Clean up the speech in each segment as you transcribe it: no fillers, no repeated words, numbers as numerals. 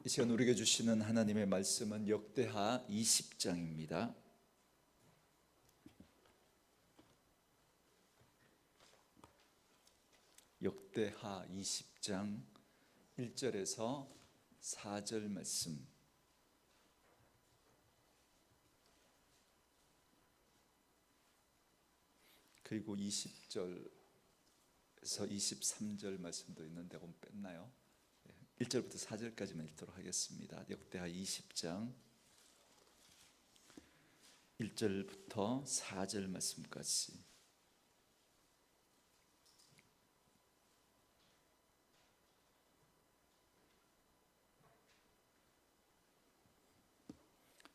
이 시간 우리에게 주시는 하나님의 말씀은 역대하 20장입니다. 역대하 20장 1절에서 4절 말씀, 그리고 20절에서 23절 말씀도 있는데 그건 뺐나요? 1절부터 4절까지만 읽도록 하겠습니다. 역대하 20장 1절부터 4절 말씀까지.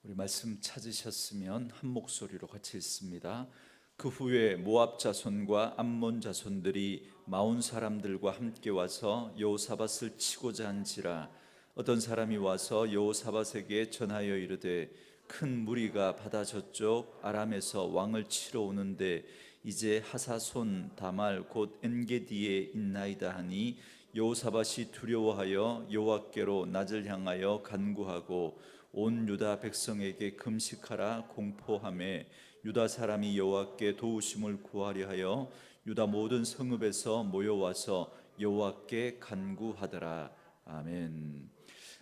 우리 말씀 찾으셨으면 한 목소리로 같이 읽습니다. 그 후에 모압 자손과 암몬 자손들이 마온 사람들과 함께 와서 여호사밧을 치고자 한지라. 어떤 사람이 와서 여호사밧에게 전하여 이르되 큰 무리가 바다 저쪽 아람에서 왕을 치러 오는데 이제 하사손 다말 곧 엔게디에 있나이다 하니 여호사밧이 두려워하여 여호와께로 낯을 향하여 간구하고 온 유다 백성에게 금식하라 공포하매 유다 사람이 여호와께 도우심을 구하려 하여 유다 모든 성읍에서 모여와서 여호와께 간구하더라. 아멘.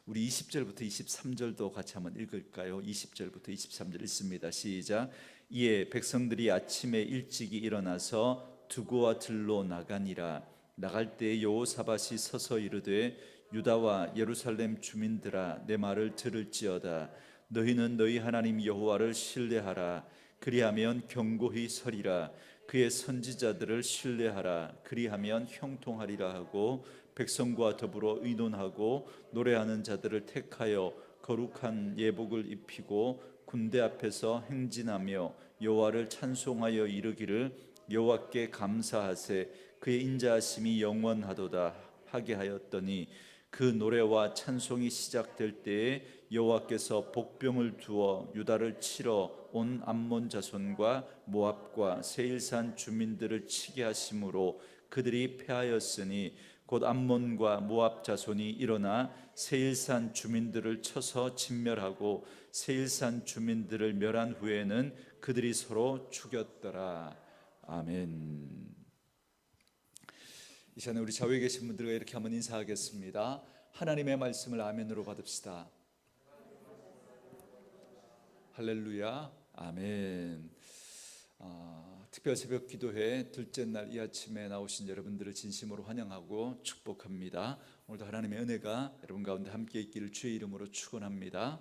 우리 20절부터 23절도 같이 한번 읽을까요? 20절부터 23절 읽습니다. 시작. 이에 백성들이 아침에 일찍이 일어나서 두고와 들로 나가니라. 나갈 때 여호사밧이 서서 이르되 유다와 예루살렘 주민들아 내 말을 들을지어다. 너희는 너희 하나님 여호와를 신뢰하라. 그리하면 견고히 서리라. 그의 선지자들을 신뢰하라. 그리하면 형통하리라 하고 백성과 더불어 의논하고 노래하는 자들을 택하여 거룩한 예복을 입히고 군대 앞에서 행진하며 여호와를 찬송하여 이르기를 여호와께 감사하세 그의 인자하심이 영원하도다 하게 하였더니 그 노래와 찬송이 시작될 때에 여호와께서 복병을 두어 유다를 치러 온 암몬 자손과 모압과 세일산 주민들을 치게 하심으로 그들이 패하였으니 곧 암몬과 모압 자손이 일어나 세일산 주민들을 쳐서 진멸하고 세일산 주민들을 멸한 후에는 그들이 서로 죽였더라. 아멘. 이 시간에 우리 좌우에 계신 분들과 이렇게 한번 인사하겠습니다. 하나님의 말씀을 아멘으로 받읍시다. 할렐루야. 아멘. 특별 새벽 기도회 둘째 날 이 아침에 나오신 여러분들을 진심으로 환영하고 축복합니다. 오늘도 하나님의 은혜가 여러분 가운데 함께 있기를 주의 이름으로 축원합니다.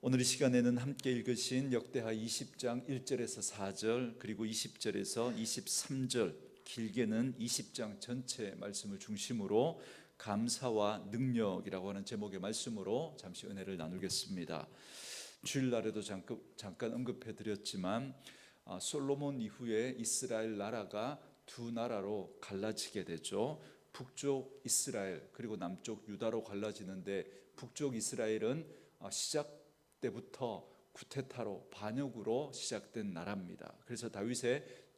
오늘 이 시간에는 함께 읽으신 역대하 20장 1절에서 4절 그리고 20절에서 23절 길게는 20장 전체 말씀을 중심으로 감사와 능력이라고 하는 제목의 말씀으로 잠시 은혜를 나누겠습니다. 주일날에도 잠깐 언급해 드렸지만 솔로몬 이후에 이스라엘 나라가 두 나라로 갈라지게 되죠. 북쪽 이스라엘 그리고 남쪽 유다로 갈라지는데 북쪽 이스라엘은 시작 때부터 구테타로 반역으로 시작된 나라입니다. 그래서 다윗의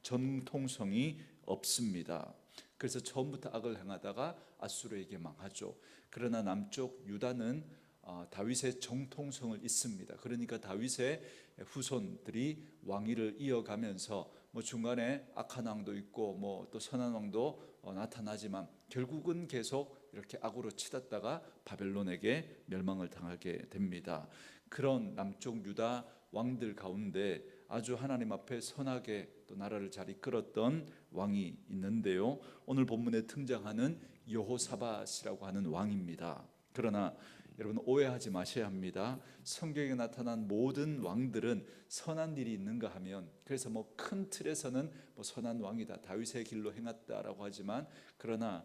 정통성이 없습니다. 그래서 처음부터 악을 행하다가 아수르에게 망하죠. 그러나 남쪽 유다는 다윗의 정통성을 잇습니다. 그러니까 다윗의 후손들이 왕위를 이어가면서 중간에 악한 왕도 있고 또 선한 왕도 나타나지만 결국은 계속 이렇게 악으로 치닫다가 바벨론에게 멸망을 당하게 됩니다. 그런 남쪽 유다 왕들 가운데 아주 하나님 앞에 선하게 또 나라를 잘 이끌었던 왕이 있는데요. 오늘 본문에 등장하는 여호사밧이라고 하는 왕입니다. 그러나 여러분 오해하지 마셔야 합니다. 성경에 나타난 모든 왕들은 선한 일이 있는가 하면 그래서 큰 틀에서는 선한 왕이다 다윗의 길로 행했다라고 하지만 그러나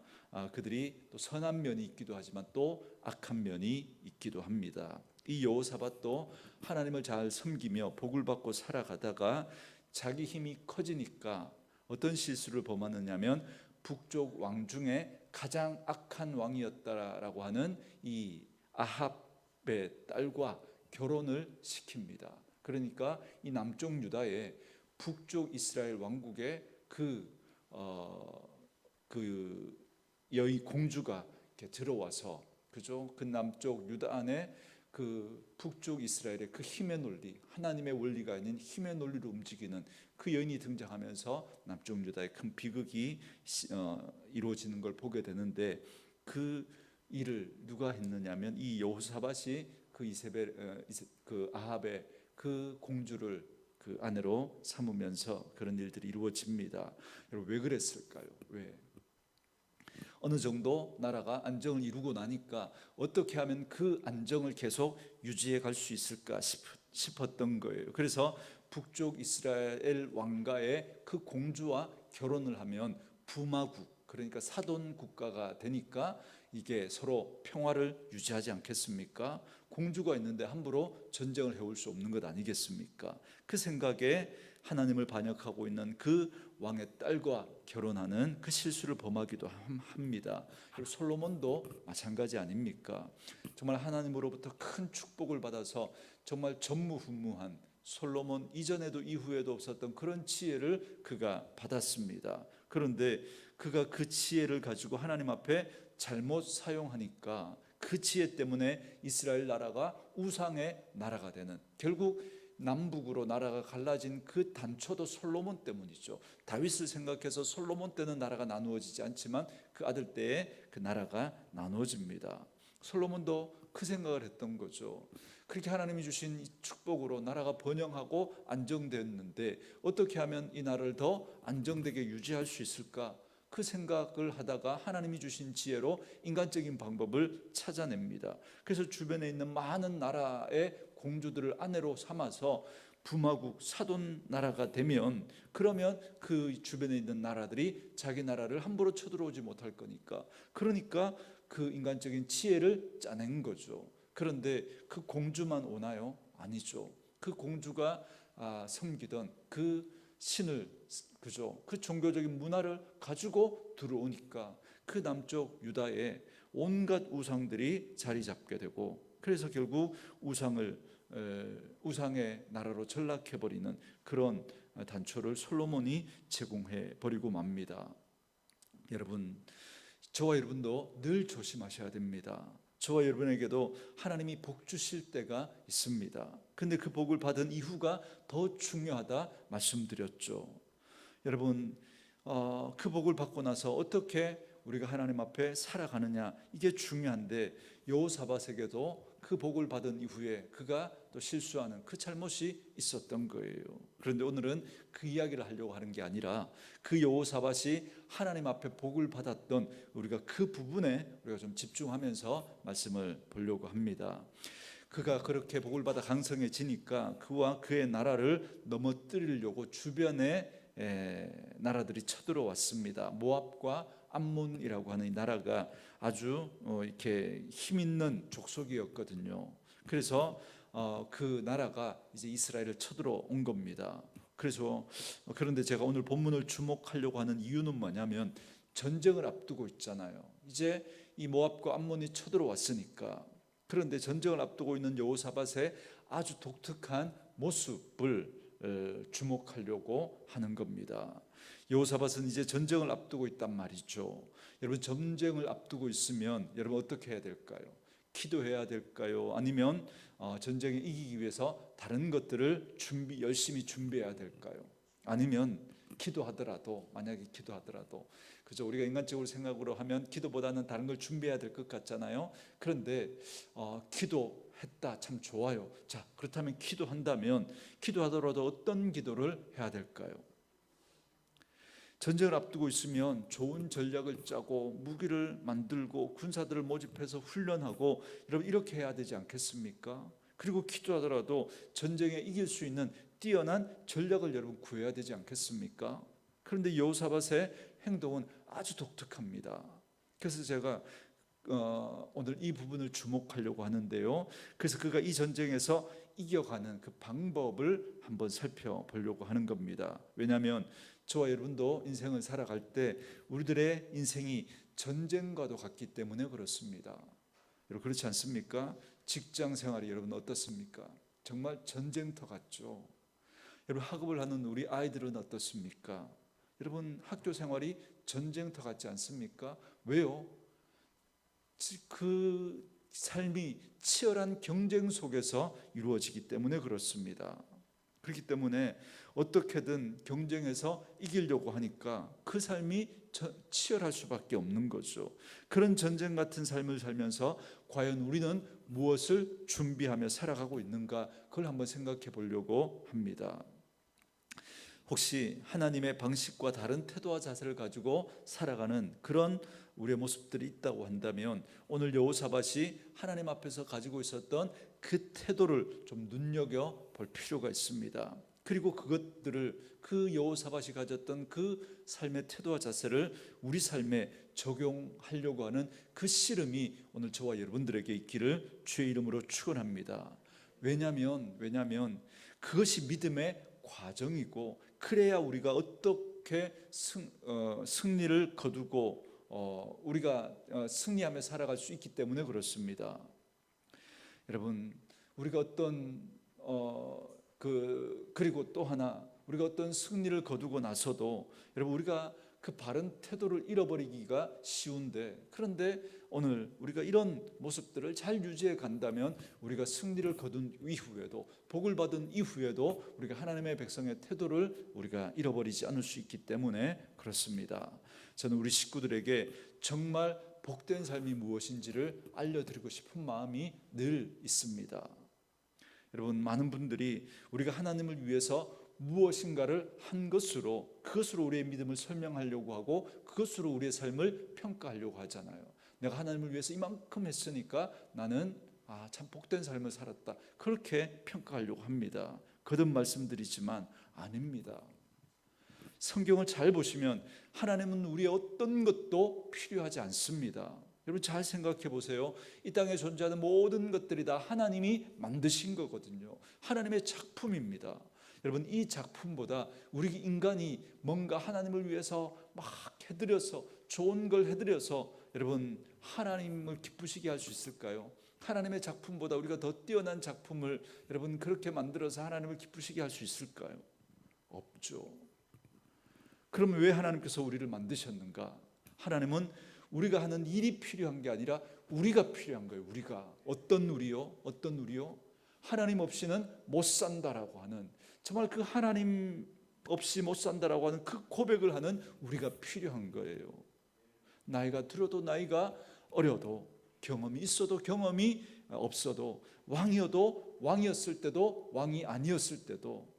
그들이 또 선한 면이 있기도 하지만 또 악한 면이 있기도 합니다. 이 여호사밧도 하나님을 잘 섬기며 복을 받고 살아가다가 자기 힘이 커지니까 어떤 실수를 범하느냐면 북쪽 왕 중에 가장 악한 왕이었다라고 하는 이 아합의 딸과 결혼을 시킵니다. 그러니까 이 남쪽 유다의 북쪽 이스라엘 왕국의 그 여인 공주가 이렇게 들어와서 그죠? 그 남쪽 유다 안에 그 북쪽 이스라엘의 그 힘의 논리, 하나님의 원리가 아닌 힘의 논리로 움직이는 그 여인이 등장하면서 남쪽 유다의 큰 비극이 이루어지는 걸 보게 되는데, 그 일을 누가 했느냐면 이 여호사밧이 그 그 아합의 그 공주를 그 아내로 삼으면서 그런 일들이 이루어집니다. 여러분, 왜 그랬을까요? 왜? 어느 정도 나라가 안정을 이루고 나니까 어떻게 하면 그 안정을 계속 유지해 갈 수 있을까 싶었던 거예요. 그래서 북쪽 이스라엘 왕가의 그 공주와 결혼을 하면 부마국, 그러니까 사돈 국가가 되니까 이게 서로 평화를 유지하지 않겠습니까? 공주가 있는데 함부로 전쟁을 해올 수 없는 것 아니겠습니까? 그 생각에 하나님을 반역하고 있는 그 왕의 딸과 결혼하는 그 실수를 범하기도 합니다. 그리고 솔로몬도 마찬가지 아닙니까? 정말 하나님으로부터 큰 축복을 받아서 정말 전무후무한, 솔로몬 이전에도 이후에도 없었던 그런 지혜를 그가 받았습니다. 그런데 그가 그 지혜를 가지고 하나님 앞에 잘못 사용하니까 그 지혜 때문에 이스라엘 나라가 우상의 나라가 되는, 결국 남북으로 나라가 갈라진 그 단초도 솔로몬 때문이죠. 다윗을 생각해서 솔로몬 때는 나라가 나누어지지 않지만 그 아들 때에 그 나라가 나누어집니다. 솔로몬도 그 생각을 했던 거죠. 그렇게 하나님이 주신 이 축복으로 나라가 번영하고 안정되었는데 어떻게 하면 이 나라를 더 안정되게 유지할 수 있을까? 그 생각을 하다가 하나님이 주신 지혜로 인간적인 방법을 찾아냅니다. 그래서 주변에 있는 많은 나라의 공주들을 아내로 삼아서 부마국 사돈 나라가 되면, 그러면 그 주변에 있는 나라들이 자기 나라를 함부로 쳐들어오지 못할 거니까, 그러니까 그 인간적인 지혜를 짜낸 거죠. 그런데 그 공주만 오나요? 아니죠. 그 공주가 섬기던 그 신을, 그죠? 그 종교적인 문화를 가지고 들어오니까 그 남쪽 유다에 온갖 우상들이 자리 잡게 되고, 그래서 결국 우상의 나라로 전락해 버리는 그런 단초를 솔로몬이 제공해 버리고 맙니다. 여러분, 저와 여러분도 늘 조심하셔야 됩니다. 저와 여러분에게도 하나님이 복 주실 때가 있습니다. 근데 그 복을 받은 이후가 더 중요하다 말씀드렸죠. 여러분, 그 복을 받고 나서 어떻게 우리가 하나님 앞에 살아가느냐, 이게 중요한데, 여호사밧에게도 그 복을 받은 이후에 그가 또 실수하는 그 잘못이 있었던 거예요. 그런데 오늘은 그 이야기를 하려고 하는 게 아니라 그 여호사밧이 하나님 앞에 복을 받았던 우리가 그 부분에 우리가 좀 집중하면서 말씀을 보려고 합니다. 그가 그렇게 복을 받아 강성해지니까 그와 그의 나라를 넘어뜨리려고 주변에 나라들이 쳐들어왔습니다. 모압과 암몬이라고 하는 이 나라가 아주 이렇게 힘 있는 족속이었거든요. 그래서 그 나라가 이제 이스라엘을 쳐들어온 겁니다. 그래서 그런데 제가 오늘 본문을 주목하려고 하는 이유는 뭐냐면, 전쟁을 앞두고 있잖아요. 이제 이 모압과 암몬이 쳐들어왔으니까. 그런데 전쟁을 앞두고 있는 여호사밧의 아주 독특한 모습을 주목하려고 하는 겁니다. 여호사밧은 이제 전쟁을 앞두고 있단 말이죠. 여러분, 전쟁을 앞두고 있으면 여러분 어떻게 해야 될까요? 기도해야 될까요? 아니면 전쟁에 이기기 위해서 다른 것들을 열심히 준비해야 될까요? 아니면 기도하더라도, 만약에 기도하더라도, 그죠? 우리가 인간적으로 생각으로 하면 기도보다는 다른 걸 준비해야 될 것 같잖아요. 그런데 기도했다, 참 좋아요. 자, 그렇다면 기도한다면 기도하더라도 어떤 기도를 해야 될까요? 전쟁을 앞두고 있으면 좋은 전략을 짜고 무기를 만들고 군사들을 모집해서 훈련하고, 여러분 이렇게 해야 되지 않겠습니까? 그리고 기도하더라도 전쟁에 이길 수 있는 뛰어난 전략을 여러분 구해야 되지 않겠습니까? 그런데 여호사밧의 행동은 아주 독특합니다. 그래서 제가 오늘 이 부분을 주목하려고 하는데요. 그래서 그가 이 전쟁에서 이겨가는 그 방법을 한번 살펴보려고 하는 겁니다. 왜냐하면 저와 여러분도 인생을 살아갈 때 우리들의 인생이 전쟁과도 같기 때문에 그렇습니다. 여러분, 그렇지 않습니까? 직장 생활이 여러분 어떻습니까? 정말 전쟁터 같죠. 여러분, 학업을 하는 우리 아이들은 어떻습니까? 여러분, 학교 생활이 전쟁터 같지 않습니까? 왜요? 그 삶이 치열한 경쟁 속에서 이루어지기 때문에 그렇습니다. 그렇기 때문에 어떻게든 경쟁에서 이기려고 하니까 그 삶이 치열할 수밖에 없는 거죠. 그런 전쟁 같은 삶을 살면서 과연 우리는 무엇을 준비하며 살아가고 있는가, 그걸 한번 생각해 보려고 합니다. 혹시 하나님의 방식과 다른 태도와 자세를 가지고 살아가는 그런 우리의 모습들이 있다고 한다면, 오늘 여호사밧이 하나님 앞에서 가지고 있었던 그 태도를 좀 눈여겨 볼 필요가 있습니다. 그리고 그것들을, 그 여호사밧이 가졌던 그 삶의 태도와 자세를 우리 삶에 적용하려고 하는 그 씨름이 오늘 저와 여러분들에게 있기를 주의 이름으로 축원합니다. 왜냐하면 그것이 믿음의 과정이고, 그래야 우리가 어떻게 승리를 거두고 우리가 승리하며 살아갈 수 있기 때문에 그렇습니다. 여러분, 우리가 그리고 또 하나, 우리가 어떤 승리를 거두고 나서도 여러분, 우리가 그 바른 태도를 잃어버리기가 쉬운데, 그런데 오늘 우리가 이런 모습들을 잘 유지해 간다면 우리가 승리를 거둔 이후에도, 복을 받은 이후에도 우리가 하나님의 백성의 태도를 우리가 잃어버리지 않을 수 있기 때문에 그렇습니다. 저는 우리 식구들에게 정말 복된 삶이 무엇인지를 알려드리고 싶은 마음이 늘 있습니다. 여러분, 많은 분들이 우리가 하나님을 위해서 무엇인가를 한 것으로, 그것으로 우리의 믿음을 설명하려고 하고, 그것으로 우리의 삶을 평가하려고 하잖아요. 내가 하나님을 위해서 이만큼 했으니까 나는 참 복된 삶을 살았다, 그렇게 평가하려고 합니다. 거듭 말씀드리지만 아닙니다. 성경을 잘 보시면 하나님은 우리의 어떤 것도 필요하지 않습니다. 여러분, 잘 생각해 보세요. 이 땅에 존재하는 모든 것들이 다 하나님이 만드신 거거든요. 하나님의 작품입니다. 여러분, 이 작품보다 우리 인간이 뭔가 하나님을 위해서 막 해드려서, 좋은 걸 해드려서 여러분 하나님을 기쁘시게 할 수 있을까요? 하나님의 작품보다 우리가 더 뛰어난 작품을 여러분 그렇게 만들어서 하나님을 기쁘시게 할 수 있을까요? 없죠. 그럼 왜 하나님께서 우리를 만드셨는가? 하나님은 우리가 하는 일이 필요한 게 아니라 우리가 필요한 거예요. 우리가. 어떤 우리요? 하나님 없이는 못 산다라고 하는, 정말 그 하나님 없이 못 산다라고 하는 그 고백을 하는 우리가 필요한 거예요. 나이가 들어도 나이가 어려도, 경험이 있어도 경험이 없어도, 왕이어도 왕이었을 때도 왕이 아니었을 때도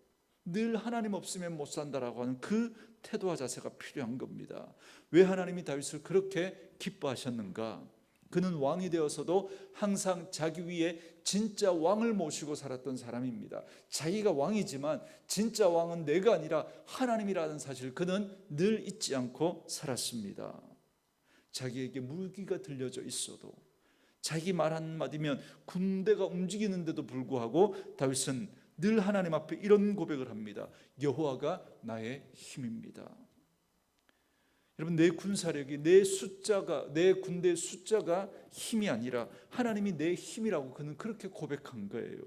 늘 하나님 없으면 못 산다라고 하는 그 태도와 자세가 필요한 겁니다. 왜 하나님이 다윗을 그렇게 기뻐하셨는가? 그는 왕이 되어서도 항상 자기 위에 진짜 왕을 모시고 살았던 사람입니다. 자기가 왕이지만 진짜 왕은 내가 아니라 하나님이라는 사실, 그는 늘 잊지 않고 살았습니다. 자기에게 무기가 들려져 있어도, 자기 말 한마디면 군대가 움직이는데도 불구하고 다윗은 늘 하나님 앞에 이런 고백을 합니다. 여호와가 나의 힘입니다. 여러분, 내 군사력이, 내 군대의 숫자가 힘이 아니라 하나님이 내 힘이라고 그는 그렇게 고백한 거예요.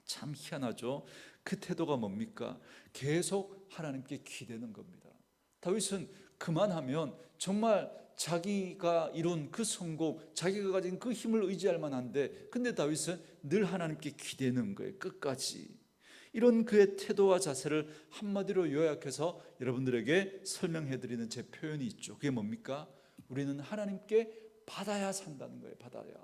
참 희한하죠. 그 태도가 뭡니까? 계속 하나님께 기대는 겁니다. 다윗은 그만하면 정말 자기가 이룬 그 성공, 자기가 가진 그 힘을 의지할 만한데, 근데 다윗은 늘 하나님께 기대는 거예요. 끝까지. 이런 그의 태도와 자세를 한마디로 요약해서 여러분들에게 설명해드리는 제 표현이 있죠. 그게 뭡니까? 우리는 하나님께 받아야 산다는 거예요. 받아야.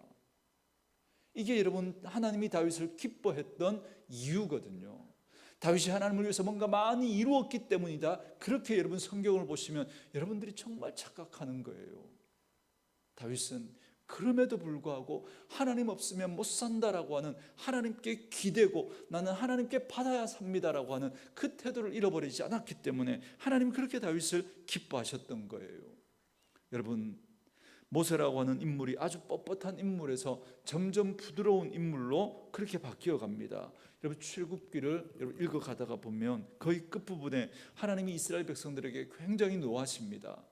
이게 여러분 하나님이 다윗을 기뻐했던 이유거든요. 다윗이 하나님을 위해서 뭔가 많이 이루었기 때문이다, 그렇게 여러분 성경을 보시면 여러분들이 정말 착각하는 거예요. 다윗은 그럼에도 불구하고 하나님 없으면 못 산다라고 하는, 하나님께 기대고 나는 하나님께 받아야 삽니다라고 하는 그 태도를 잃어버리지 않았기 때문에 하나님은 그렇게 다윗을 기뻐하셨던 거예요. 여러분, 모세라고 하는 인물이 아주 뻣뻣한 인물에서 점점 부드러운 인물로 그렇게 바뀌어 갑니다. 여러분, 출애굽기를 여러분 읽어가다가 보면 거의 끝부분에 하나님이 이스라엘 백성들에게 굉장히 노하십니다.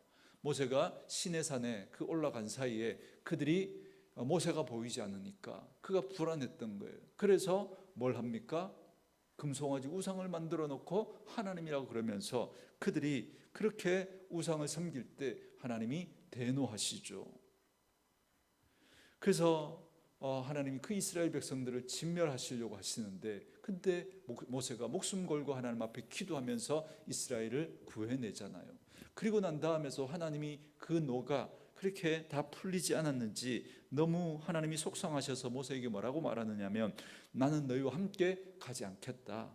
모세가 시내산에 그 올라간 사이에 그들이 모세가 보이지 않으니까 그가 불안했던 거예요. 그래서 뭘 합니까? 금송아지 우상을 만들어 놓고 하나님이라고 그러면서 그들이 그렇게 우상을 섬길 때 하나님이 대노하시죠. 그래서 하나님이 그 이스라엘 백성들을 진멸하시려고 하시는데, 근데 모세가 목숨 걸고 하나님 앞에 기도하면서 이스라엘을 구해내잖아요. 그리고 난 다음에서 하나님이 그 노가 그렇게 다 풀리지 않았는지 너무 하나님이 속상하셔서 모세에게 뭐라고 말하느냐면, 나는 너희와 함께 가지 않겠다,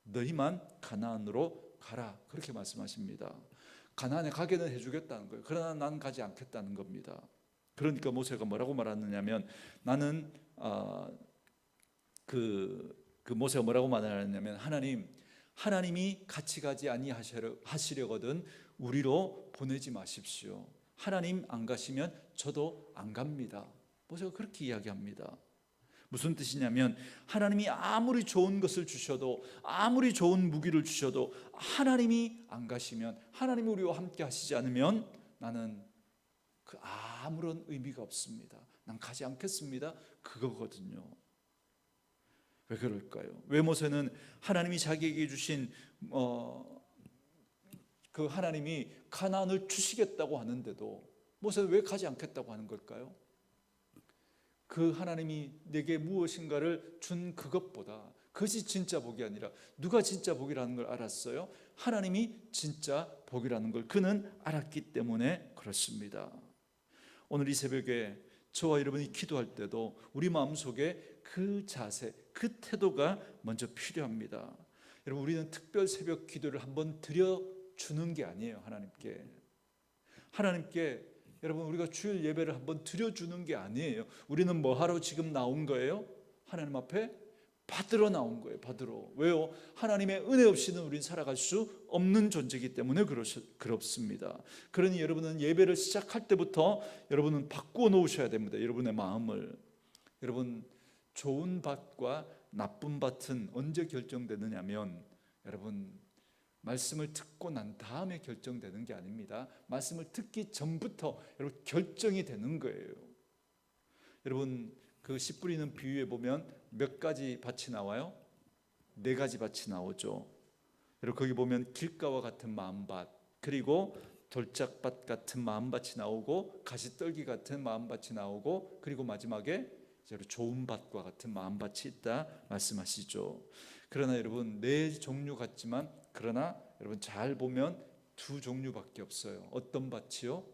너희만 가나안으로 가라, 그렇게 말씀하십니다. 가나안에 가게는 해주겠다는 거예요. 그러나 나는 가지 않겠다는 겁니다. 그러니까 모세가 뭐라고 말하느냐면, 나는 모세가 뭐라고 말하냐면, 하나님이 같이 가지 아니하시려거든 우리로 보내지 마십시오. 하나님 안 가시면 저도 안 갑니다. 모세가 그렇게 이야기합니다. 무슨 뜻이냐면, 하나님이 아무리 좋은 것을 주셔도, 아무리 좋은 무기를 주셔도 하나님이 안 가시면, 하나님이 우리와 함께 하시지 않으면 나는 그 아무런 의미가 없습니다. 난 가지 않겠습니다. 그거거든요. 왜 그럴까요? 왜 모세는 하나님이 자기에게 주신 그 하나님이 가나안을 주시겠다고 하는데도 모세는 왜 가지 않겠다고 하는 걸까요? 그 하나님이 내게 무엇인가를 준 그것보다, 그것이 진짜 복이 아니라, 누가 진짜 복이라는 걸 알았어요? 하나님이 진짜 복이라는 걸 그는 알았기 때문에 그렇습니다. 오늘 이 새벽에 저와 여러분이 기도할 때도 우리 마음속에 그 자세, 그 태도가 먼저 필요합니다. 여러분, 우리는 특별 새벽 기도를 한번 드려주는 게 아니에요. 하나님께 여러분, 우리가 주일 예배를 한번 드려주는 게 아니에요. 우리는 뭐 하러 지금 나온 거예요? 하나님 앞에 받으러 나온 거예요. 받으러. 왜요? 하나님의 은혜 없이는 우리는 살아갈 수 없는 존재이기 때문에 그렇습니다. 그러니 여러분은 예배를 시작할 때부터 여러분은 바꾸어 놓으셔야 됩니다. 여러분의 마음을. 여러분, 좋은 밭과 나쁜 밭은 언제 결정되느냐면, 여러분, 말씀을 듣고 난 다음에 결정되는 게 아닙니다. 말씀을 듣기 전부터 여러분 결정이 되는 거예요. 여러분, 그 씨 뿌리는 비유에 보면 몇 가지 밭이 나와요? 4가지 밭이 나오죠. 여러분, 거기 보면 길가와 같은 마음밭, 그리고 돌짝밭 같은 마음밭이 나오고, 가시떨기 같은 마음밭이 나오고, 그리고 마지막에 좋은 밭과 같은 마음밭이 있다 말씀하시죠. 그러나 여러분, 4종류 같지만, 그러나 여러분 잘 보면 2종류밖에 없어요. 어떤 밭이요?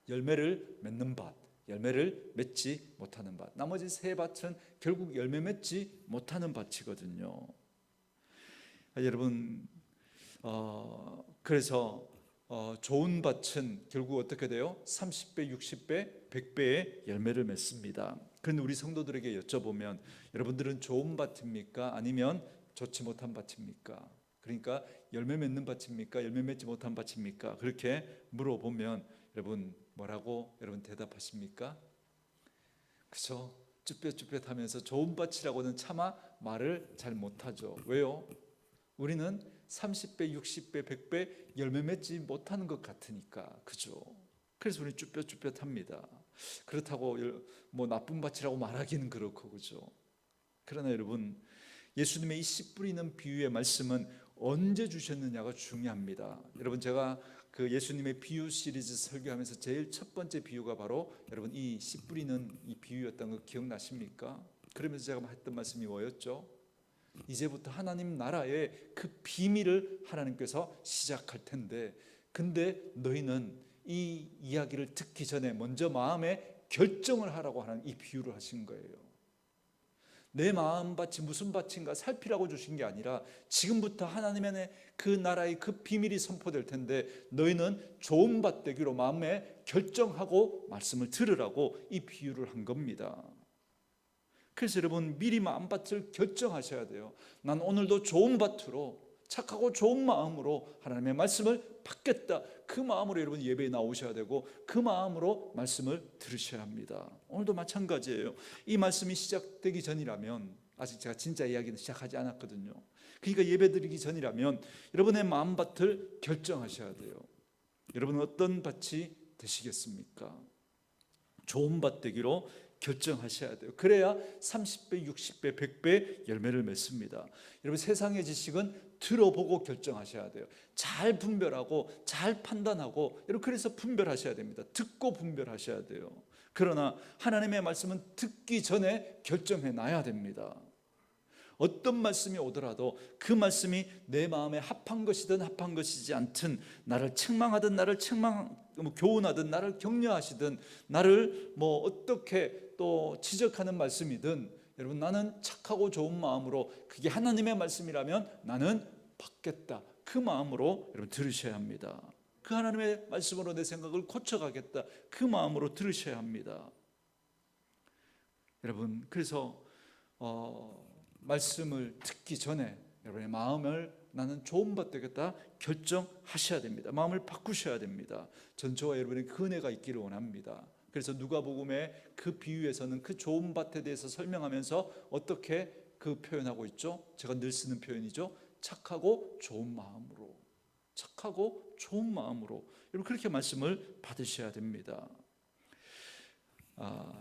열매를 맺는 밭, 열매를 맺지 못하는 밭. 나머지 3밭은 결국 열매 맺지 못하는 밭이거든요. 여러분, 그래서 좋은 밭은 결국 어떻게 돼요? 30배, 60배, 100배의 열매를 맺습니다. 그런데 우리 성도들에게 여쭤보면, 여러분들은 좋은 밭입니까? 아니면 좋지 못한 밭입니까? 그러니까 열매 맺는 밭입니까? 열매 맺지 못한 밭입니까? 그렇게 물어보면 여러분 뭐라고 여러분 대답하십니까? 그죠? 쭈뼛쭈뼛하면서 좋은 밭이라고는 차마 말을 잘 못하죠. 왜요? 우리는 30배, 60배, 100배 열매 맺지 못하는 것 같으니까. 그죠? 그래서 우리는 쭈뼛쭈뼛합니다. 그렇다고 뭐 나쁜 밭이라고 말하기는 그렇고, 그죠? 그러나 여러분, 예수님의 이 씨 뿌리는 비유의 말씀은 언제 주셨느냐가 중요합니다. 여러분, 제가 그 예수님의 비유 시리즈 설교하면서 제일 첫 번째 비유가 바로 여러분 이 씨 뿌리는 이 비유였던 거 기억나십니까? 그러면서 제가 했던 말씀이 뭐였죠? 이제부터 하나님 나라의 그 비밀을 하나님께서 시작할 텐데, 근데 너희는 이 이야기를 듣기 전에 먼저 마음에 결정을 하라고 하는 이 비유를 하신 거예요. 내 마음밭이 무슨 밭인가 살피라고 주신 게 아니라, 지금부터 하나님의 그 나라의 그 비밀이 선포될 텐데 너희는 좋은 밭 되기로 마음에 결정하고 말씀을 들으라고 이 비유를 한 겁니다. 그래서 여러분, 미리 마음밭을 결정하셔야 돼요. 난 오늘도 좋은 밭으로, 착하고 좋은 마음으로 하나님의 말씀을 받겠다. 그 마음으로 여러분 예배에 나오셔야 되고, 그 마음으로 말씀을 들으셔야 합니다. 오늘도 마찬가지예요. 이 말씀이 시작되기 전이라면, 아직 제가 진짜 이야기는 시작하지 않았거든요. 그러니까 예배 드리기 전이라면 여러분의 마음밭을 결정하셔야 돼요. 여러분은 어떤 밭이 되시겠습니까? 좋은 밭 되기로 결정하셔야 돼요. 그래야 30배, 60배, 100배 열매를 맺습니다. 여러분, 세상의 지식은 들어보고 결정하셔야 돼요. 잘 분별하고 잘 판단하고, 여러분 그래서 분별하셔야 됩니다. 듣고 분별하셔야 돼요. 그러나 하나님의 말씀은 듣기 전에 결정해 놔야 됩니다. 어떤 말씀이 오더라도 그 말씀이 내 마음에 합한 것이든 합한 것이지 않든, 나를 책망하든 나를 교훈하든 나를 격려하시든 나를 어떻게 또 지적하는 말씀이든, 여러분, 나는 착하고 좋은 마음으로, 그게 하나님의 말씀이라면 나는 받겠다, 그 마음으로 여러분 들으셔야 합니다. 그 하나님의 말씀으로 내 생각을 고쳐가겠다, 그 마음으로 들으셔야 합니다. 여러분, 그래서 말씀을 듣기 전에 여러분의 마음을 나는 좋은 밭 되겠다 결정하셔야 됩니다. 마음을 바꾸셔야 됩니다. 전 저와 여러분의 그 은혜가 있기를 원합니다. 그래서 누가복음의 그 비유에서는 그 좋은 밭에 대해서 설명하면서 어떻게 그 표현하고 있죠? 제가 늘 쓰는 표현이죠. 착하고 좋은 마음으로, 착하고 좋은 마음으로, 여러분 그렇게 말씀을 받으셔야 됩니다.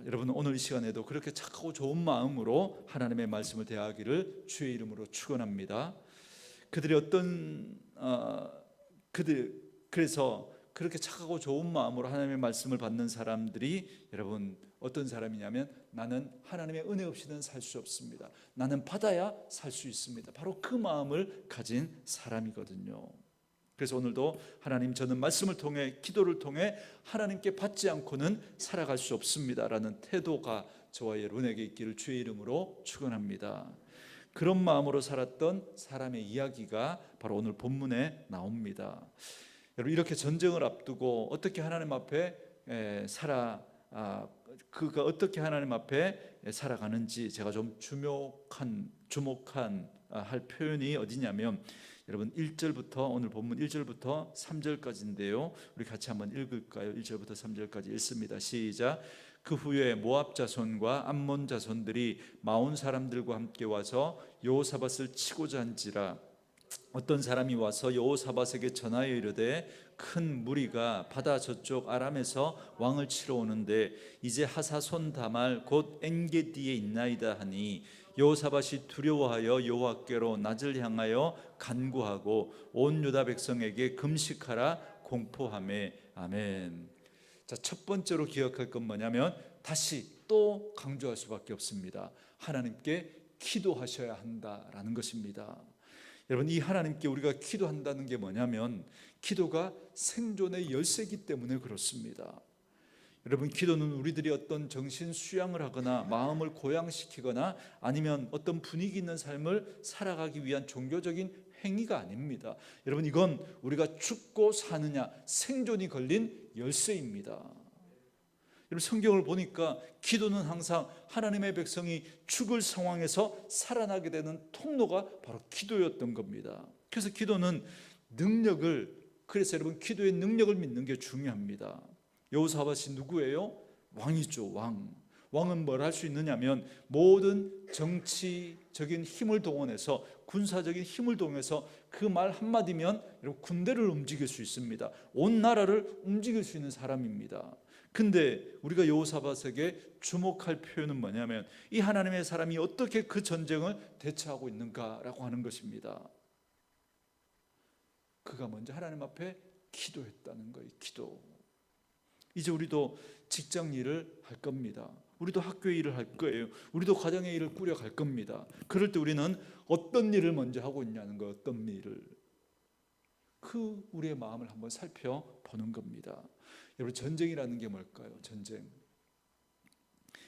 여러분, 오늘 이 시간에도 그렇게 착하고 좋은 마음으로 하나님의 말씀을 대하기를 주의 이름으로 축원합니다. 그래서 그렇게 착하고 좋은 마음으로 하나님의 말씀을 받는 사람들이, 여러분, 어떤 사람이냐면, 나는 하나님의 은혜 없이는 살 수 없습니다, 나는 받아야 살 수 있습니다, 바로 그 마음을 가진 사람이거든요. 그래서 오늘도 하나님, 저는 말씀을 통해, 기도를 통해 하나님께 받지 않고는 살아갈 수 없습니다라는 태도가 저와 여러분에게 있기를 주의 이름으로 축원합니다. 그런 마음으로 살았던 사람의 이야기가 바로 오늘 본문에 나옵니다. 여러분, 이렇게 전쟁을 앞두고 어떻게 하나님 앞에 그가 어떻게 하나님 앞에 살아가는지 제가 좀 주목한 할 표현이 어디냐면, 여러분 1절부터, 오늘 본문 1절부터 3절까지인데요. 우리 같이 한번 읽을까요? 1절부터 3절까지 읽습니다. 시작. 그 후에 모압 자손과 암몬 자손들이 마온 사람들과 함께 와서 여호사밧을 치고자 한지라. 어떤 사람이 와서 여호사밧에게 전하여 이르되, 큰 무리가 바다 저쪽 아람에서 왕을 치러 오는데 이제 하사손 다말 곧 엔게디에 있나이다 하니, 여호사밧이 두려워하여 여호와께로 낮을 향하여 간구하고 온 유다 백성에게 금식하라 공포하매. 아멘. 자, 첫 번째로 기억할 건 뭐냐면, 다시 또 강조할 수밖에 없습니다. 하나님께 기도하셔야 한다라는 것입니다. 여러분, 이 하나님께 우리가 기도한다는 게 뭐냐면, 기도가 생존의 열쇠이기 때문에 그렇습니다. 여러분, 기도는 우리들이 어떤 정신 수양을 하거나 마음을 고양시키거나 아니면 어떤 분위기 있는 삶을 살아가기 위한 종교적인 행위가 아닙니다. 여러분, 이건 우리가 죽고 사느냐, 생존이 걸린 열쇠입니다. 여러분, 성경을 보니까 기도는 항상 하나님의 백성이 죽을 상황에서 살아나게 되는 통로가 바로 기도였던 겁니다. 그래서 기도는 그래서 여러분, 기도의 능력을 믿는 게 중요합니다. 여호사밧이 누구예요? 왕이죠, 왕. 왕은 뭘 할 수 있느냐면, 모든 정치적인 힘을 동원해서, 군사적인 힘을 동원해서 그 말 한마디면 여러분, 군대를 움직일 수 있습니다. 온 나라를 움직일 수 있는 사람입니다. 근데 우리가 여호사밧에게 주목할 표현은 뭐냐면, 이 하나님의 사람이 어떻게 그 전쟁을 대처하고 있는가라고 하는 것입니다. 그가 먼저 하나님 앞에 기도했다는 거예요. 기도. 이제 우리도 직장 일을 할 겁니다. 우리도 학교 일을 할 거예요. 우리도 가정의 일을 꾸려갈 겁니다. 그럴 때 우리는 어떤 일을 먼저 하고 있냐는 거예요. 어떤 일을. 우리의 마음을 한번 살펴보는 겁니다. 여러분, 전쟁이라는 게 뭘까요? 전쟁.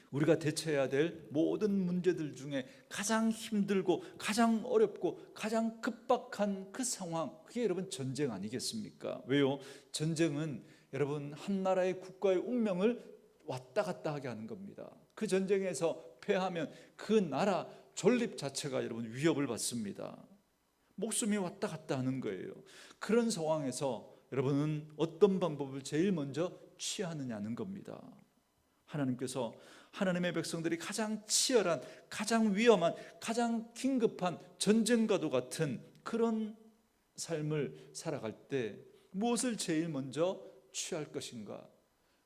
우리가 대처해야 될 모든 문제들 중에 가장 힘들고 가장 어렵고 가장 급박한 그 상황, 그게 여러분 전쟁 아니겠습니까? 왜요? 전쟁은 여러분 한 나라의 국가의 운명을 왔다 갔다 하게 하는 겁니다. 그 전쟁에서 패하면 그 나라 존립 자체가 여러분 위협을 받습니다. 목숨이 왔다 갔다 하는 거예요. 그런 상황에서 여러분은 어떤 방법을 제일 먼저 취하느냐는 겁니다. 하나님께서 하나님의 백성들이 가장 치열한, 가장 위험한, 가장 긴급한 전쟁과도 같은 그런 삶을 살아갈 때 무엇을 제일 먼저 취할 것인가,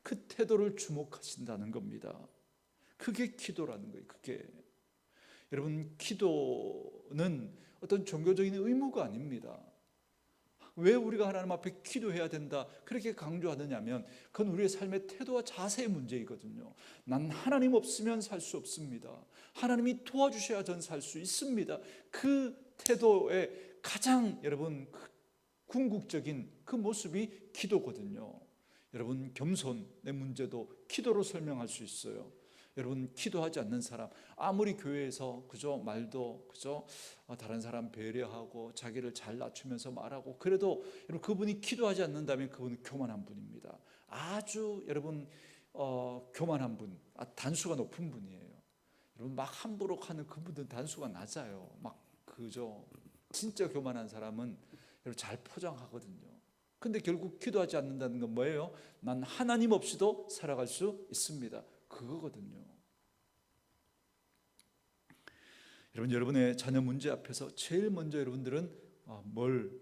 그 태도를 주목하신다는 겁니다. 그게 기도라는 거예요. 그게. 여러분, 기도는 어떤 종교적인 의무가 아닙니다. 왜 우리가 하나님 앞에 기도해야 된다 그렇게 강조하느냐면 그건 우리의 삶의 태도와 자세의 문제이거든요. 난 하나님 없으면 살 수 없습니다. 하나님이 도와주셔야 전 살 수 있습니다. 그 태도의 가장 여러분 궁극적인 그 모습이 기도거든요. 여러분 겸손의 문제도 기도로 설명할 수 있어요. 여러분 기도하지 않는 사람 아무리 교회에서 그저 말도 그저 다른 사람 배려하고 자기를 잘 낮추면서 말하고 그래도 여러분 그분이 기도하지 않는다면 그분은 교만한 분입니다. 아주 여러분 교만한 분, 단수가 높은 분이에요. 여러분 막 함부로 하는 그분들은 단수가 낮아요. 막 그저 진짜 교만한 사람은 여러분 잘 포장하거든요. 근데 결국 기도하지 않는다는 건 뭐예요? 난 하나님 없이도 살아갈 수 있습니다. 그거거든요. 여러분 여러분의 자녀 문제 앞에서 제일 먼저 여러분들은 뭘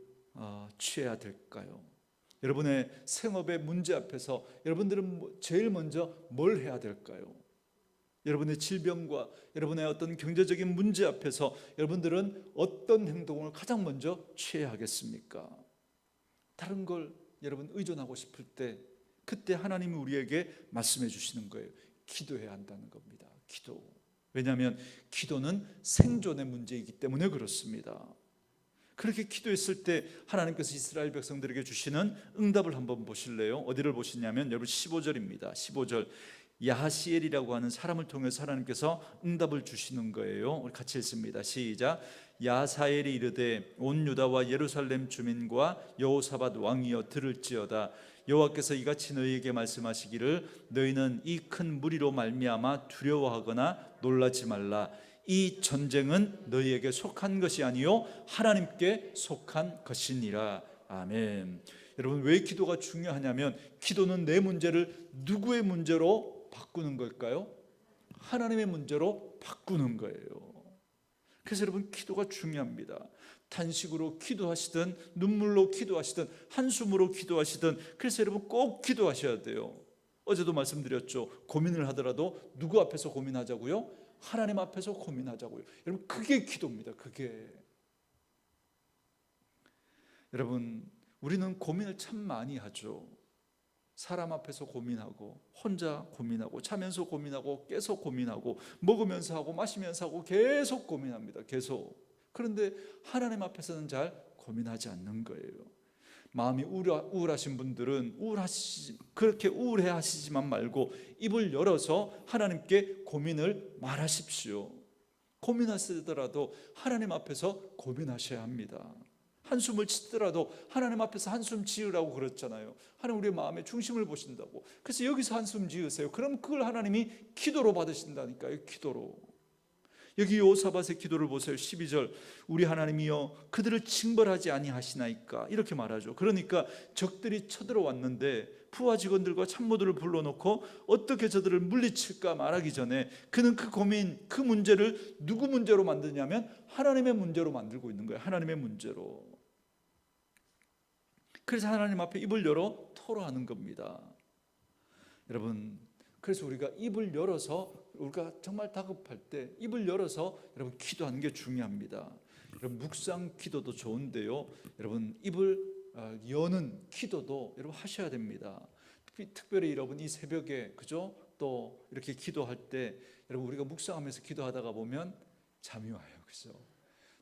취해야 될까요? 여러분의 생업의 문제 앞에서 여러분들은 제일 먼저 뭘 해야 될까요? 여러분의 질병과 여러분의 어떤 경제적인 문제 앞에서 여러분들은 어떤 행동을 가장 먼저 취해야 하겠습니까? 다른 걸 여러분 의존하고 싶을 때 그때 하나님이 우리에게 말씀해 주시는 거예요. 기도해야 한다는 겁니다. 기도. 왜냐하면 기도는 생존의 문제이기 때문에 그렇습니다. 그렇게 기도했을 때 하나님께서 이스라엘 백성들에게 주시는 응답을 한번 보실래요? 어디를 보시냐면 여러분 15절입니다. 15절 야하시엘이라고 하는 사람을 통해서 하나님께서 응답을 주시는 거예요. 우리 같이 읽습니다. 시작. 야하사엘이 이르되 온 유다와 예루살렘 주민과 여호사밧 왕이여 들을지어다. 여호와께서 이같이 너희에게 말씀하시기를 너희는 이 큰 무리로 말미암아 두려워하거나 놀라지 말라. 이 전쟁은 너희에게 속한 것이 아니요 하나님께 속한 것이니라. 아멘. 여러분 왜 기도가 중요하냐면 기도는 내 문제를 누구의 문제로 바꾸는 걸까요? 하나님의 문제로 바꾸는 거예요. 그래서 여러분 기도가 중요합니다. 탄식으로 기도하시든 눈물로 기도하시든 한숨으로 기도하시든 그래서 여러분 꼭 기도하셔야 돼요. 어제도 말씀드렸죠. 고민을 하더라도 누구 앞에서 고민하자고요? 하나님 앞에서 고민하자고요. 여러분 그게 기도입니다. 그게. 여러분 우리는 고민을 참 많이 하죠. 사람 앞에서 고민하고 혼자 고민하고 자면서 고민하고 깨서 고민하고 먹으면서 하고 마시면서 하고 계속 고민합니다. 계속. 그런데 하나님 앞에서는 잘 고민하지 않는 거예요. 마음이 우울하신 분들은 그렇게 우울해하시지만 말고 입을 열어서 하나님께 고민을 말하십시오. 고민하시더라도 하나님 앞에서 고민하셔야 합니다. 한숨을 치더라도 하나님 앞에서 한숨 지으라고 그랬잖아요. 하나님 우리의 마음의 중심을 보신다고. 그래서 여기서 한숨 지으세요. 그럼 그걸 하나님이 기도로 받으신다니까요. 기도로. 여기 여호사밧의 기도를 보세요. 12절 우리 하나님이여 그들을 징벌하지 아니하시나이까 이렇게 말하죠. 그러니까 적들이 쳐들어왔는데 부하 직원들과 참모들을 불러놓고 어떻게 저들을 물리칠까 말하기 전에 그는 그 고민 그 문제를 누구 문제로 만드냐면 하나님의 문제로 만들고 있는 거예요. 하나님의 문제로. 그래서 하나님 앞에 입을 열어 토로하는 겁니다. 여러분 그래서 우리가 입을 열어서 우리가 정말 다급할 때 입을 열어서 여러분 기도하는 게 중요합니다. 여러분 묵상 기도도 좋은데요. 여러분 입을 여는 기도도 여러분 하셔야 됩니다. 특별히 여러분 이 새벽에 그죠? 또 이렇게 기도할 때 여러분 우리가 묵상하면서 기도하다가 보면 잠이 와요. 그죠?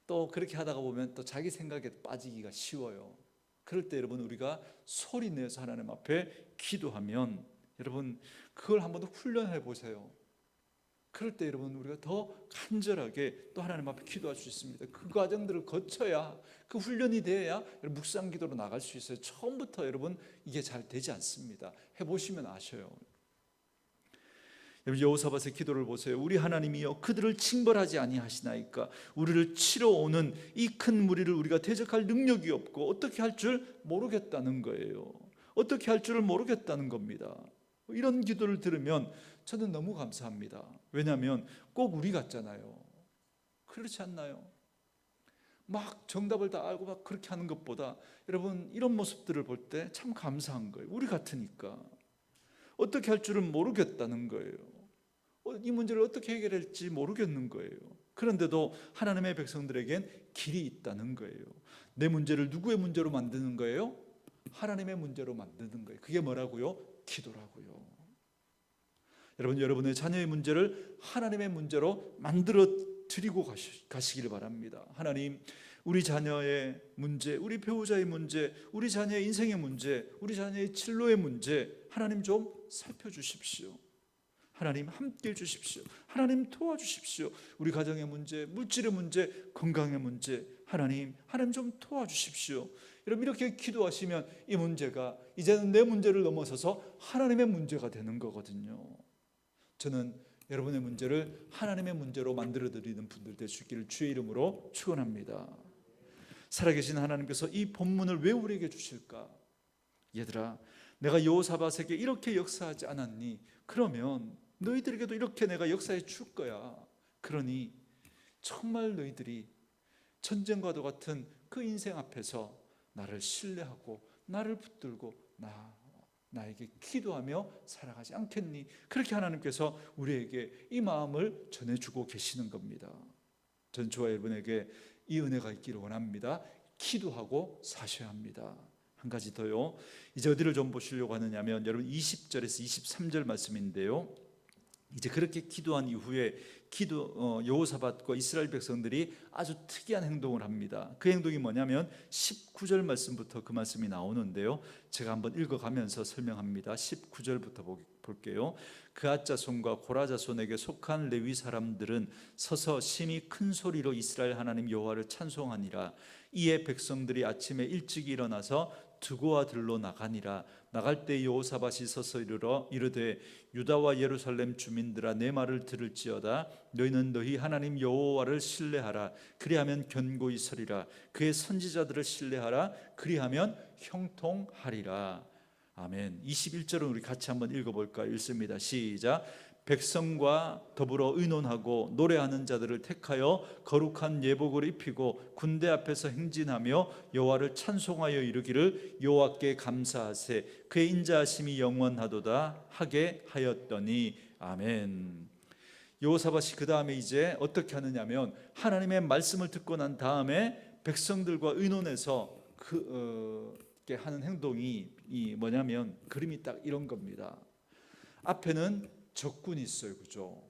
또 그렇게 하다가 보면 또 자기 생각에 빠지기가 쉬워요. 그럴 때 여러분 우리가 소리 내서 하나님 앞에 기도하면 여러분 그걸 한번 더 훈련해 보세요. 그럴 때 여러분 우리가 더 간절하게 또 하나님 앞에 기도할 수 있습니다. 그 과정들을 거쳐야 그 훈련이 돼야 묵상 기도로 나갈 수 있어요. 처음부터 여러분 이게 잘 되지 않습니다. 해보시면 아셔요. 여러분 여호사밧의 기도를 보세요. 우리 하나님이여 그들을 징벌하지 아니하시나이까. 우리를 치러 오는 이 큰 무리를 우리가 대적할 능력이 없고 어떻게 할 줄 모르겠다는 거예요. 어떻게 할 줄을 모르겠다는 겁니다. 이런 기도를 들으면 저는 너무 감사합니다. 왜냐하면 꼭 우리 같잖아요. 그렇지 않나요? 막 정답을 다 알고 막 그렇게 하는 것보다 여러분 이런 모습들을 볼 때 참 감사한 거예요. 우리 같으니까. 어떻게 할 줄은 모르겠다는 거예요. 이 문제를 어떻게 해결할지 모르겠는 거예요. 그런데도 하나님의 백성들에겐 길이 있다는 거예요. 내 문제를 누구의 문제로 만드는 거예요? 하나님의 문제로 만드는 거예요. 그게 뭐라고요? 기도라고요. 여러분, 여러분의 자녀의 문제를 하나님의 문제로 만들어 드리고 가시기를 바랍니다. 하나님, 우리 자녀의 문제, 우리 배우자의 문제, 우리 자녀의 인생의 문제, 우리 자녀의 진로의 문제, 하나님 좀 살펴주십시오. 하나님 함께 해주십시오. 하나님 도와주십시오. 우리 가정의 문제, 물질의 문제, 건강의 문제, 하나님 좀 도와주십시오. 여러분, 이렇게 기도하시면 이 문제가 이제는 내 문제를 넘어서서 하나님의 문제가 되는 거거든요. 저는 여러분의 문제를 하나님의 문제로 만들어드리는 분들 될 수 있기를 주의 이름으로 축원합니다. 살아계신 하나님께서 이 본문을 왜 우리에게 주실까? 얘들아, 내가 여호사밧에게 이렇게 역사하지 않았니? 그러면 너희들에게도 이렇게 내가 역사해 줄 거야. 그러니 정말 너희들이 전쟁과도 같은 그 인생 앞에서 나를 신뢰하고 나를 붙들고 나에게 기도하며 살아가지 않겠니? 그렇게 하나님께서 우리에게 이 마음을 전해주고 계시는 겁니다. 전 저와 여러분에게 이 은혜가 있기를 원합니다. 기도하고 사셔야 합니다. 한 가지 더요. 이제 어디를 좀 보시려고 하느냐면 여러분 20절에서 23절 말씀인데요. 이제 그렇게 기도한 이후에 여호사밧과 이스라엘 백성들이 아주 특이한 행동을 합니다. 그 행동이 뭐냐면 19절 말씀부터 그 말씀이 나오는데요. 제가 한번 읽어가면서 설명합니다. 19절부터 볼게요. 그앗 자손과 고라 자손에게 속한 레위 사람들은 서서 심히 큰 소리로 이스라엘 하나님 여호와를 찬송하니라. 이에 백성들이 아침에 일찍 일어나서 두고와 들로 나가니라. 나갈 때 여호사밧이 서서 이르되 유다와 예루살렘 주민들아, 내 말을 들을지어다. 너희는 너희 하나님 여호와를 신뢰하라. 그리하면 견고히 서리라. 그의 선지자들을 신뢰하라. 그리하면 형통하리라. 아멘. 21절은 우리 같이 한번 읽어볼까요? 읽습니다. 시작. 백성과 더불어 의논하고 노래하는 자들을 택하여 거룩한 예복을 입히고 군대 앞에서 행진하며 여호와를 찬송하여 이르기를 여호와께 감사하세. 그의 인자하심이 영원하도다 하게 하였더니. 아멘. 여호사밧이 그 다음에 이제 어떻게 하느냐면 하나님의 말씀을 듣고 난 다음에 백성들과 의논해서 하는 행동이 뭐냐면 그림이 딱 이런 겁니다. 앞에는 적군이 있어요, 그죠?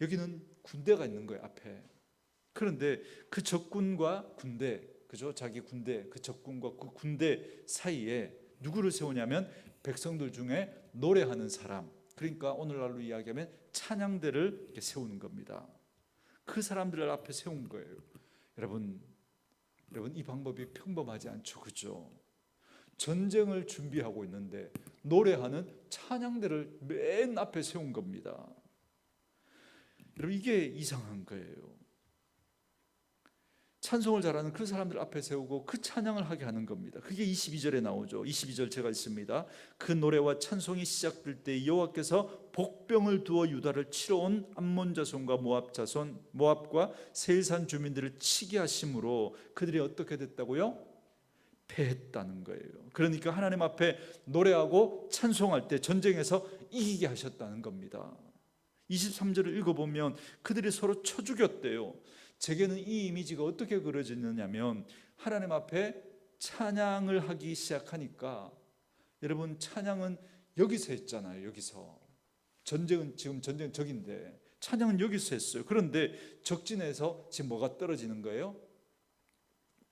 여기는 군대가 있는 거예요, 앞에. 그런데 그 적군과 군대, 그죠? 자기 군대, 그 적군과 그 군대 사이에 누구를 세우냐면 백성들 중에 노래하는 사람. 그러니까 오늘날로 이야기하면 찬양대를 이렇게 세우는 겁니다. 그 사람들을 앞에 세운 거예요. 여러분, 이 방법이 평범하지 않죠, 그죠? 전쟁을 준비하고 있는데 노래하는 찬양대를 맨 앞에 세운 겁니다. 여러분, 이게 이상한 거예요. 찬송을 잘하는 그 사람들 앞에 세우고 그 찬양을 하게 하는 겁니다. 그게 22절에 나오죠. 22절 제가 읽습니다. 그 노래와 찬송이 시작될 때 여호와께서 복병을 두어 유다를 치러 온 암몬 자손과 모압과 세일산 주민들을 치게 하심으로 그들이 어떻게 됐다고요? 패했다는 거예요. 그러니까 하나님 앞에 노래하고 찬송할 때 전쟁에서 이기게 하셨다는 겁니다. 23절을 읽어보면 그들이 서로 쳐 죽였대요. 제게는 이 이미지가 어떻게 그려지느냐면 하나님 앞에 찬양을 하기 시작하니까, 여러분, 찬양은 여기서 했잖아요. 여기서 전쟁은 지금 전쟁 적인데 찬양은 여기서 했어요. 그런데 적진에서 지금 뭐가 떨어지는 거예요?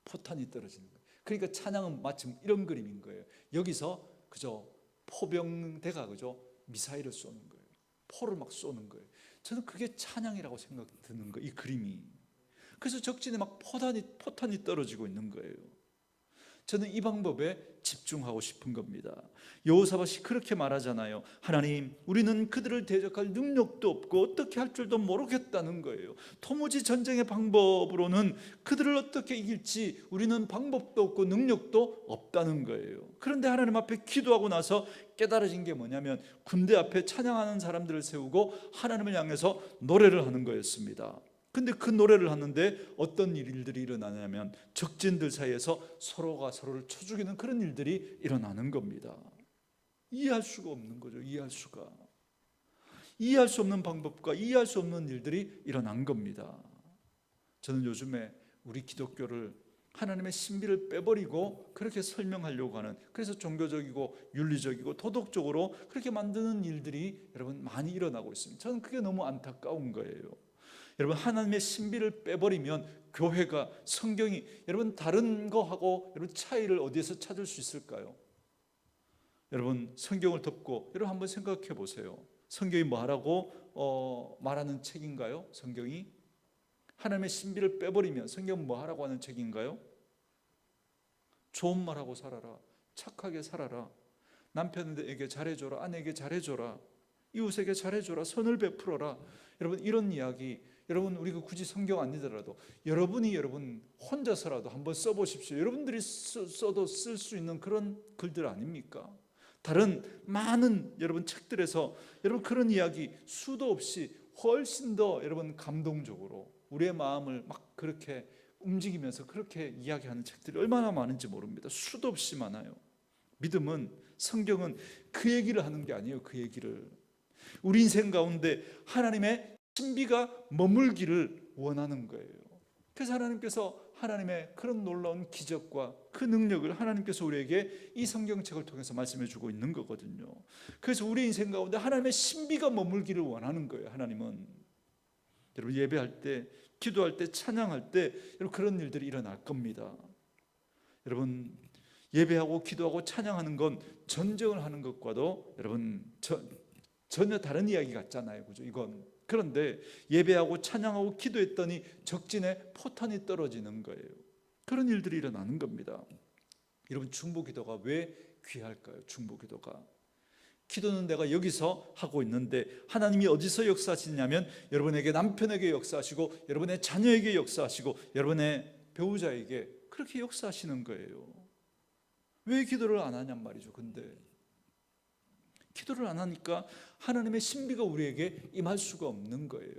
포탄이 떨어지는 거예요. 그러니까 찬양은 마침 이런 그림인 거예요. 여기서 그저 포병대가 그저 미사일을 쏘는 거예요. 포를 막 쏘는 거예요. 저는 그게 찬양이라고 생각 드는 거예요, 이 그림이. 그래서 적진에 막 포탄이 떨어지고 있는 거예요. 저는 이 방법에 집중하고 싶은 겁니다. 여호사밧이 그렇게 말하잖아요. 하나님, 우리는 그들을 대적할 능력도 없고 어떻게 할 줄도 모르겠다는 거예요. 도무지 전쟁의 방법으로는 그들을 어떻게 이길지 우리는 방법도 없고 능력도 없다는 거예요. 그런데 하나님 앞에 기도하고 나서 깨달아진 게 뭐냐면 군대 앞에 찬양하는 사람들을 세우고 하나님을 향해서 노래를 하는 거였습니다. 근데 그 노래를 하는데 어떤 일들이 일어나냐면 적진들 사이에서 서로가 서로를 쳐 죽이는 그런 일들이 일어나는 겁니다. 이해할 수가 없는 거죠. 이해할 수 없는 방법과 이해할 수 없는 일들이 일어난 겁니다. 저는 요즘에 우리 기독교를 하나님의 신비를 빼버리고 그렇게 설명하려고 하는, 그래서 종교적이고 윤리적이고 도덕적으로 그렇게 만드는 일들이 여러분 많이 일어나고 있습니다. 저는 그게 너무 안타까운 거예요. 여러분, 하나님의 신비를 빼버리면 교회가, 성경이 여러분 다른 거하고 여러분 차이를 어디에서 찾을 수 있을까요? 여러분, 성경을 덮고 여러분 한번 생각해 보세요. 성경이 뭐 하라고 말하는 책인가요? 성경이 하나님의 신비를 빼버리면 성경은 뭐 하라고 하는 책인가요? 좋은 말하고 살아라, 착하게 살아라, 남편에게 잘해줘라, 아내에게 잘해줘라, 이웃에게 잘해줘라, 선을 베풀어라. 여러분, 이런 이야기, 여러분 우리가 굳이 성경 아니더라도 여러분이 여러분 혼자서라도 한번 써보십시오. 여러분들이 써도 쓸 수 있는 그런 글들 아닙니까? 다른 많은 여러분 책들에서 여러분 그런 이야기 수도 없이 훨씬 더 여러분 감동적으로 우리의 마음을 막 그렇게 움직이면서 그렇게 이야기하는 책들이 얼마나 많은지 모릅니다. 수도 없이 많아요. 믿음은, 성경은 그 얘기를 하는 게 아니에요. 그 얘기를 우리 인생 가운데 하나님의 신비가 머물기를 원하는 거예요. 그래서 하나님께서 하나님의 그런 놀라운 기적과 그 능력을 하나님께서 우리에게 이 성경책을 통해서 말씀해 주고 있는 거거든요. 그래서 우리 인생 가운데 하나님의 신비가 머물기를 원하는 거예요. 하나님은 여러분 예배할 때, 기도할 때, 찬양할 때 여러분 그런 일들이 일어날 겁니다. 여러분 예배하고 기도하고 찬양하는 건 전쟁을 하는 것과도 여러분 전혀 다른 이야기 같잖아요. 그죠? 이건 그런데 예배하고 찬양하고 기도했더니 적진에 포탄이 떨어지는 거예요. 그런 일들이 일어나는 겁니다. 여러분 중보기도가 왜 귀할까요? 중보기도가, 기도는 내가 여기서 하고 있는데 하나님이 어디서 역사하시냐면 여러분에게, 남편에게 역사하시고 여러분의 자녀에게 역사하시고 여러분의 배우자에게 그렇게 역사하시는 거예요. 왜 기도를 안 하냔 말이죠. 근데 기도를 안 하니까 하나님의 신비가 우리에게 임할 수가 없는 거예요.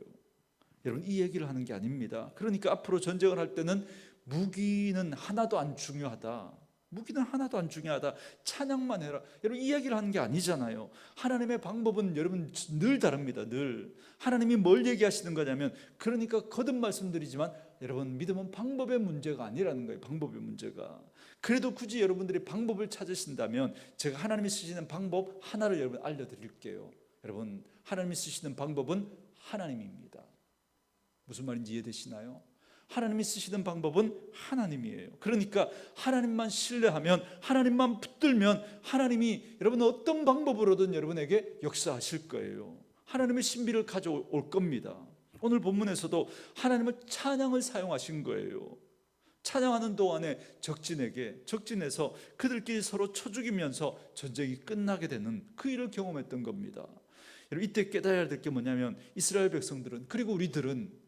여러분 이 얘기를 하는 게 아닙니다. 그러니까 앞으로 전쟁을 할 때는 무기는 하나도 안 중요하다. 무기는 하나도 안 중요하다. 찬양만 해라. 여러분 이 이야기를 하는 게 아니잖아요. 하나님의 방법은 여러분 늘 다릅니다. 늘 하나님이 뭘 얘기하시는 거냐면, 그러니까 거듭 말씀드리지만 여러분 믿음은 방법의 문제가 아니라는 거예요. 방법의 문제가. 그래도 굳이 여러분들이 방법을 찾으신다면 제가 하나님이 쓰시는 방법 하나를 여러분 알려드릴게요. 여러분 하나님이 쓰시는 방법은 하나님입니다. 무슨 말인지 이해되시나요? 하나님이 쓰시는 방법은 하나님이에요. 그러니까 하나님만 신뢰하면, 하나님만 붙들면 하나님이 여러분 어떤 방법으로든 여러분에게 역사하실 거예요. 하나님의 신비를 가져올 겁니다. 오늘 본문에서도 하나님은 찬양을 사용하신 거예요. 찬양하는 동안에 적진에서 그들끼리 서로 쳐 죽이면서 전쟁이 끝나게 되는 그 일을 경험했던 겁니다. 여러분 이때 깨달아야 될 게 뭐냐면, 이스라엘 백성들은, 그리고 우리들은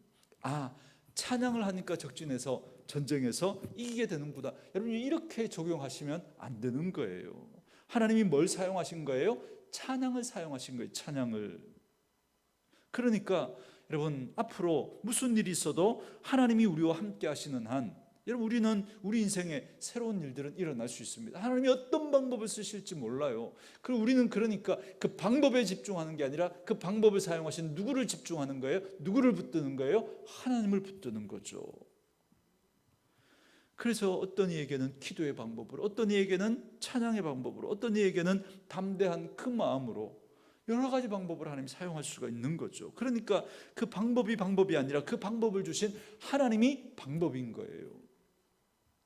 찬양을 하니까 적진에서, 전쟁에서 이기게 되는구나. 여러분 이렇게 적용하시면 안 되는 거예요. 하나님이 뭘 사용하신 거예요? 찬양을 사용하신 거예요. 찬양을. 그러니까 여러분 앞으로 무슨 일이 있어도 하나님이 우리와 함께 하시는 한, 여러분 우리는 우리 인생에 새로운 일들은 일어날 수 있습니다. 하나님이 어떤 방법을 쓰실지 몰라요. 그리고 우리는 그러니까 그 방법에 집중하는 게 아니라 그 방법을 사용하신 누구를 집중하는 거예요? 누구를 붙드는 거예요? 하나님을 붙드는 거죠. 그래서 어떤 이에게는 기도의 방법으로, 어떤 이에게는 찬양의 방법으로, 어떤 이에게는 담대한 그 마음으로 여러 가지 방법을 하나님이 사용할 수가 있는 거죠. 그러니까 그 방법이 아니라 그 방법을 주신 하나님이 방법인 거예요.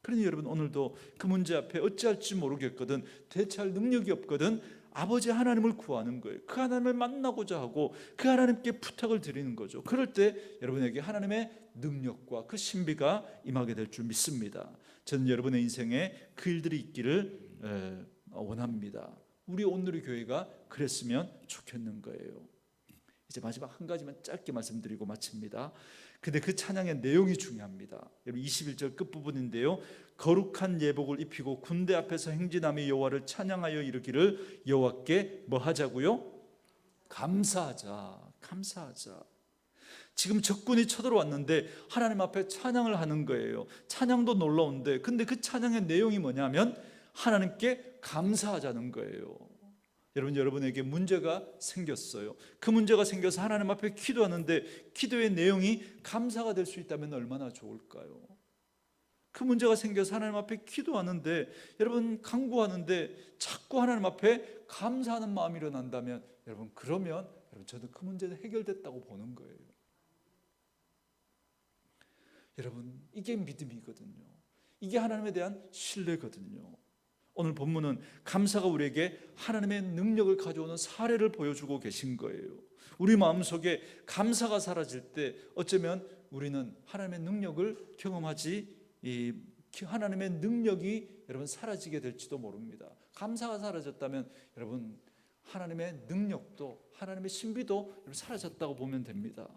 그러니 여러분 오늘도 그 문제 앞에 어찌할지 모르겠거든, 대처할 능력이 없거든, 아버지 하나님을 구하는 거예요. 그 하나님을 만나고자 하고 그 하나님께 부탁을 드리는 거죠. 그럴 때 여러분에게 하나님의 능력과 그 신비가 임하게 될 줄 믿습니다. 저는 여러분의 인생에 그 일들이 있기를 원합니다. 우리 온누리 교회가 그랬으면 좋겠는 거예요. 이제 마지막 한 가지만 짧게 말씀드리고 마칩니다. 근데 그 찬양의 내용이 중요합니다. 여러분 21절 끝부분인데요. 거룩한 예복을 입히고 군대 앞에서 행진하며 여호와를 찬양하여 이르기를, 여호와께 뭐 하자고요? 감사하자. 지금 적군이 쳐들어왔는데 하나님 앞에 찬양을 하는 거예요. 찬양도 놀라운데, 근데 그 찬양의 내용이 뭐냐면 하나님께 감사하자는 거예요. 여러분에게 문제가 생겼어요. 그 문제가 생겨서 하나님 앞에 기도하는데 기도의 내용이 감사가 될 수 있다면 얼마나 좋을까요? 그 문제가 생겨서 하나님 앞에 기도하는데, 여러분 간구하는데 자꾸 하나님 앞에 감사하는 마음이 일어난다면, 여러분 그러면 저는 그 문제는 해결됐다고 보는 거예요. 여러분 이게 믿음이거든요. 이게 하나님에 대한 신뢰거든요. 오늘 본문은 감사가 우리에게 하나님의 능력을 가져오는 사례를 보여주고 계신 거예요. 우리 마음속에 감사가 사라질 때 어쩌면 우리는 하나님의 능력을 경험하지, 하나님의 능력이 여러분 사라지게 될지도 모릅니다. 감사가 사라졌다면 여러분 하나님의 능력도, 하나님의 신비도 사라졌다고 보면 됩니다.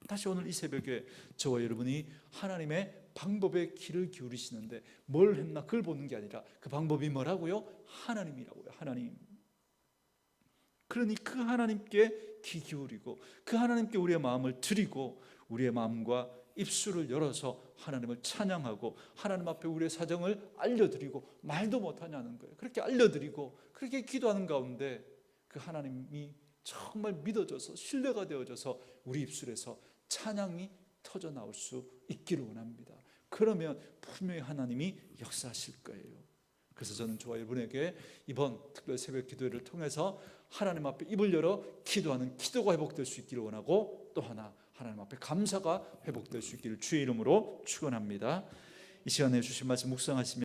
다시 오늘 이 새벽에 저와 여러분이 하나님의 방법에 귀를 기울이시는데 뭘 했나 그걸 보는 게 아니라 그 방법이 뭐라고요? 하나님이라고요. 하나님. 그러니 그 하나님께 귀 기울이고 그 하나님께 우리의 마음을 드리고 우리의 마음과 입술을 열어서 하나님을 찬양하고 하나님 앞에 우리의 사정을 알려드리고, 말도 못하냐는 거예요. 그렇게 알려드리고 그렇게 기도하는 가운데 그 하나님이 정말 믿어져서 신뢰가 되어져서 우리 입술에서 찬양이 터져 나올 수 있기를 원합니다. 그러면 분명히 하나님이 역사하실 거예요. 그래서 저는 저와 여러분에게 이번 특별 새벽 기도회를 통해서 하나님 앞에 입을 열어 기도하는 기도가 회복될 수 있기를 원하고, 또 하나 하나님 앞에 감사가 회복될 수 있기를 주의 이름으로 축원합니다. 이 시간에 주신 말씀 묵상하시면